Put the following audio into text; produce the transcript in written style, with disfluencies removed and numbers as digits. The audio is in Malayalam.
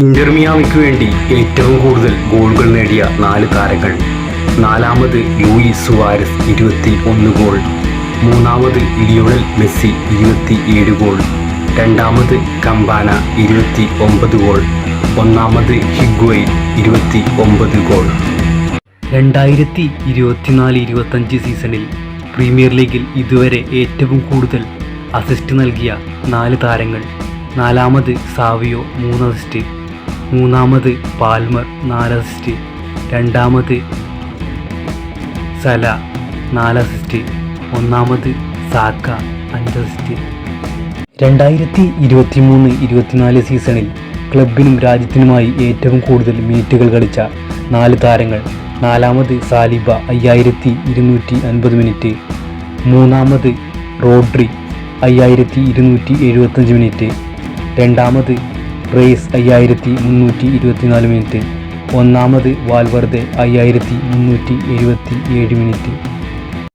ഇന്റർ മിയാമിക്ക് വേണ്ടി ഏറ്റവും കൂടുതൽ ഗോളുകൾ നേടിയ 4 താരങ്ങൾ. നാലാമത് ലൂയിസ് സുവാരസ് 21 ഗോൾ. മൂന്നാമത് ലിയോണൽ മെസ്സി 27 ഗോൾ. രണ്ടാമത് കമ്പാന 29 ഗോൾ. ഒന്നാമത് ഹിഗ്വൈൻ 29 ഗോൾ. 2024-25 സീസണിൽ പ്രീമിയർ ലീഗിൽ ഇതുവരെ ഏറ്റവും കൂടുതൽ അസിസ്റ്റ് നൽകിയ 4 താരങ്ങൾ. നാലാമത് സാവിയോ 3 അസിസ്റ്റ്. മൂന്നാമത് പാൽമർ 4 അസിസ്റ്റ്. രണ്ടാമത് സല 4 അസിസ്റ്റ്. ഒന്നാമത് സാക്ക 5 അസിസ്റ്റ്. 2023-24 സീസണിൽ ക്ലബിനും രാജ്യത്തിനുമായി ഏറ്റവും കൂടുതൽ മിനിറ്റുകൾ കളിച്ച 4 താരങ്ങൾ. നാലാമത് സാലിബ 5250 മിനിറ്റ്. മൂന്നാമത് റോഡ്രി 5275 മിനിറ്റ്. രണ്ടാമത് റേസ് 5324 മിനിറ്റ്. ഒന്നാമത് വാൽവർദെ 5377 മിനിറ്റ്.